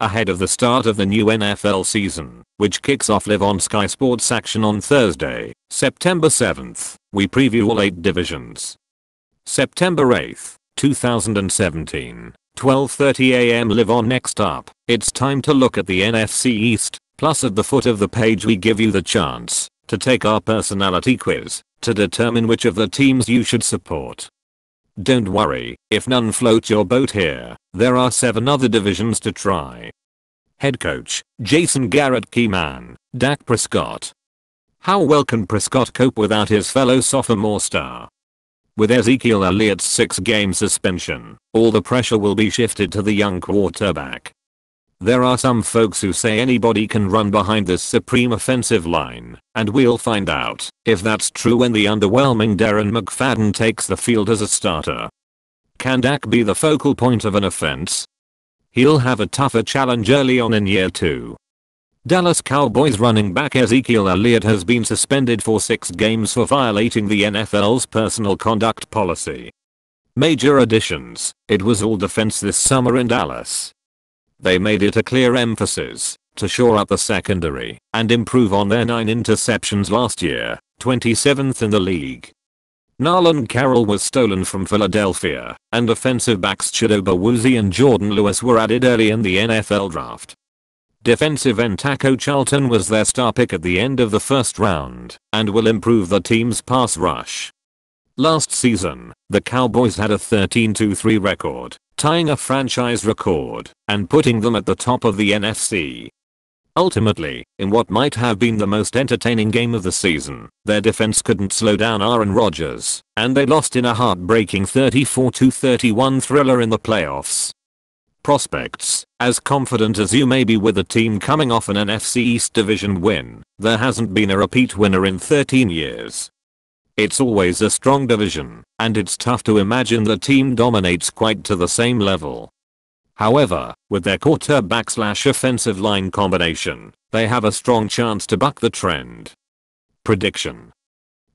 Ahead of the start of the new NFL season, which kicks off live on Sky Sports Action on Thursday, September 7th, we preview all 8 divisions. September 8th, 2017, 12:30 AM live on. Next up, it's time to look at the NFC East, plus at the foot of the page we give you the chance to take our personality quiz to determine which of the teams you should support. Don't worry, if none float your boat here, there are 7 other divisions to try. Head coach, Jason Garrett. Key man, Dak Prescott. How well can Prescott cope without his fellow sophomore star? With Ezekiel Elliott's 6-game suspension, all the pressure will be shifted to the young quarterback. There are some folks who say anybody can run behind this supreme offensive line, and we'll find out if that's true when the underwhelming Darren McFadden takes the field as a starter. Can Dak be the focal point of an offense? He'll have a tougher challenge early on in year 2. Dallas Cowboys running back Ezekiel Elliott has been suspended for 6 games for violating the NFL's personal conduct policy. Major additions: it was all defense this summer in Dallas. They made it a clear emphasis to shore up the secondary and improve on their 9 interceptions last year, 27th in the league. Narland Carroll was stolen from Philadelphia, and defensive backs Chidobe Awuzie and Jordan Lewis were added early in the NFL draft. Defensive end Taco Charlton was their star pick at the end of the first round and will improve the team's pass rush. Last season, the Cowboys had a 13-3 record, tying a franchise record and putting them at the top of the NFC. Ultimately, in what might have been the most entertaining game of the season, their defense couldn't slow down Aaron Rodgers, and they lost in a heartbreaking 34-31 thriller in the playoffs. Prospects: as confident as you may be with a team coming off an NFC East division win, there hasn't been a repeat winner in 13 years. It's always a strong division, and it's tough to imagine the team dominates quite to the same level. However, with their quarterback/offensive line combination, they have a strong chance to buck the trend. Prediction.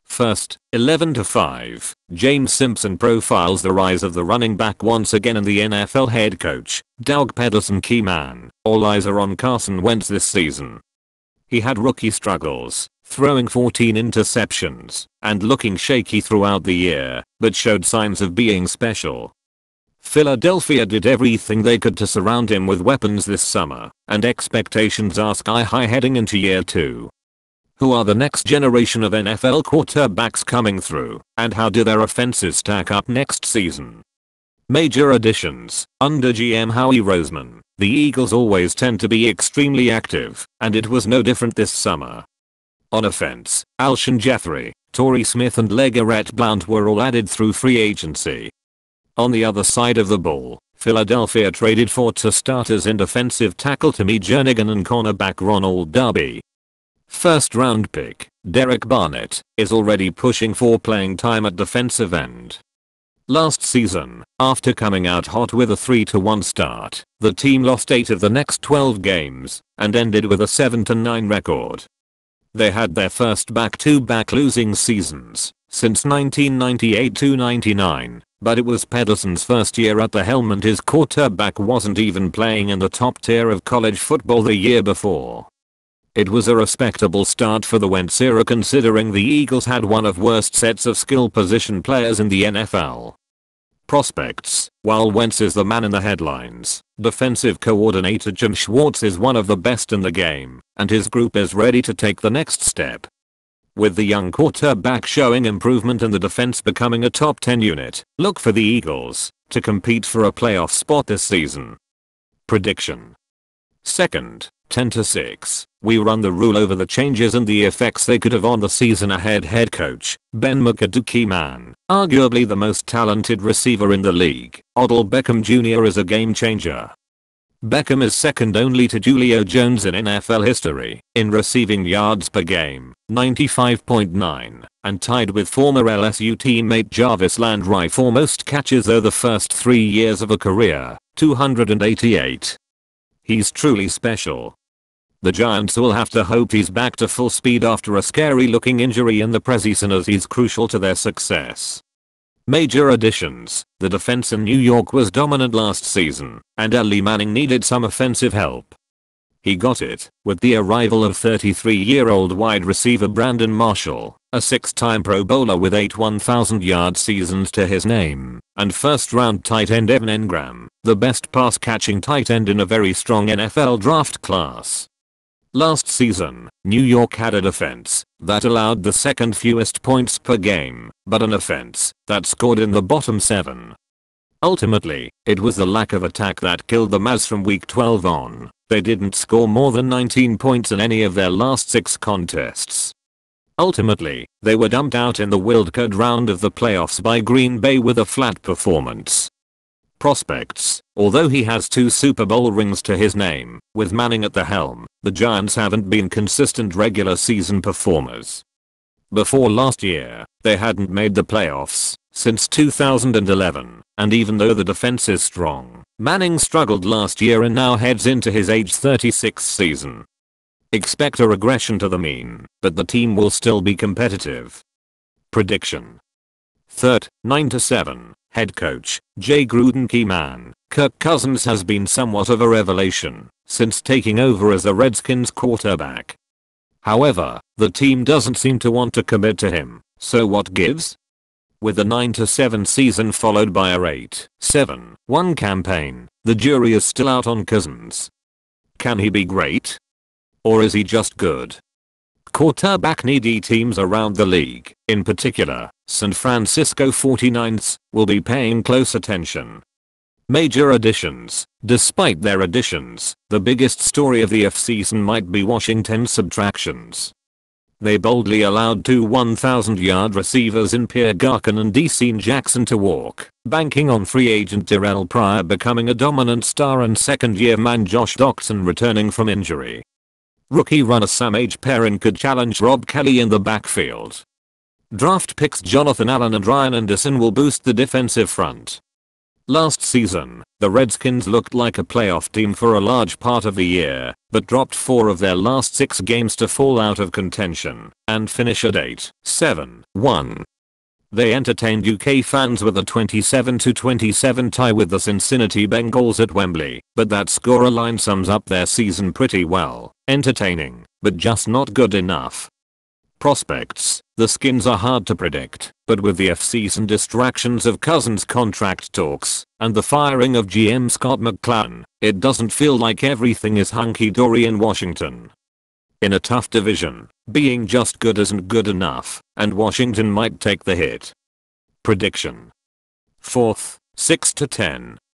First, 11-5, James Simpson profiles the rise of the running back once again, and the NFL head coach, Doug Peterson. Key man, all eyes are on Carson Wentz this season. He had rookie struggles, throwing 14 interceptions and looking shaky throughout the year, but showed signs of being special. Philadelphia did everything they could to surround him with weapons this summer, and expectations are sky high heading into year 2. Who are the next generation of NFL quarterbacks coming through, and how do their offenses stack up next season? Major additions: under GM Howie Roseman, the Eagles always tend to be extremely active, and it was no different this summer. On offense, Alshon Jeffrey, Torrey Smith and LeGarrette Blount were all added through free agency. On the other side of the ball, Philadelphia traded for 2 starters in defensive tackle Timmy Jernigan and cornerback Ronald Darby. First round pick, Derek Barnett, is already pushing for playing time at defensive end. Last season, after coming out hot with a 3-1 start, the team lost 8 of the next 12 games and ended with a 7-9 record. They had their first back-to-back losing seasons since 1998-99, but it was Pederson's first year at the helm, and his quarterback wasn't even playing in the top tier of college football the year before. It was a respectable start for the Wentz era, considering the Eagles had one of worst sets of skill position players in the NFL. Prospects: while Wentz is the man in the headlines, defensive coordinator Jim Schwartz is one of the best in the game, and his group is ready to take the next step. With the young quarterback showing improvement and the defense becoming a top 10 unit, look for the Eagles to compete for a playoff spot this season. Prediction. Second, 10-6, we run the rule over the changes and the effects they could have on the season ahead. Head coach, Ben McAdoo. Key man, arguably the most talented receiver in the league, Odell Beckham Jr. is a game changer. Beckham is second only to Julio Jones in NFL history in receiving yards per game, 95.9, and tied with former LSU teammate Jarvis Landry for most catches over the first 3 years of a career, 288. He's truly special. The Giants will have to hope he's back to full speed after a scary looking injury in the preseason, as he's crucial to their success. Major additions. The defense in New York was dominant last season, and Eli Manning needed some offensive help. He got it with the arrival of 33-year-old wide receiver Brandon Marshall, a 6-time Pro Bowler with 8 1,000-yard seasons to his name, and first-round tight end Evan Engram, the best pass-catching tight end in a very strong NFL draft class. Last season, New York had a defense that allowed the second fewest points per game, but an offense that scored in the bottom 7. Ultimately, it was the lack of attack that killed the Mavs from week 12 on. They didn't score more than 19 points in any of their last 6 contests. Ultimately, they were dumped out in the wildcard round of the playoffs by Green Bay with a flat performance. Prospects. Although he has 2 Super Bowl rings to his name, with Manning at the helm, the Giants haven't been consistent regular season performers. Before last year, they hadn't made the playoffs since 2011, and even though the defense is strong, Manning struggled last year and now heads into his age 36 season. Expect a regression to the mean, but the team will still be competitive. Prediction. 9-7. Head coach, Jay Gruden. Key man, Kirk Cousins has been somewhat of a revelation since taking over as the Redskins quarterback. However, the team doesn't seem to want to commit to him, so what gives? With a 9-7 season followed by a 8-7-1 campaign, the jury is still out on Cousins. Can he be great? Or is he just good? Quarterback-needy teams around the league, in particular, San Francisco 49ers, will be paying close attention. Major additions. Despite their additions, the biggest story of the offseason might be Washington's subtractions. They boldly allowed 2 1,000-yard receivers in Pierre Garcon and Deacon Jackson to walk, banking on free agent Terrell Pryor becoming a dominant star and second-year man Josh Doctson returning from injury. Rookie runner Samaje Perine could challenge Rob Kelly in the backfield. Draft picks Jonathan Allen and Ryan Anderson will boost the defensive front. Last season, the Redskins looked like a playoff team for a large part of the year, but dropped 4 of their last 6 games to fall out of contention and finish at 8-7-1. They entertained UK fans with a 27-27 tie with the Cincinnati Bengals at Wembley, but that scoreline sums up their season pretty well. Entertaining, but just not good enough. Prospects. The Skins are hard to predict, but with the offseason distractions of Cousins' contract talks and the firing of GM Scott McClown, it doesn't feel like everything is hunky-dory in Washington. In a tough division, being just good isn't good enough, and Washington might take the hit. Prediction. 4th, 6-10.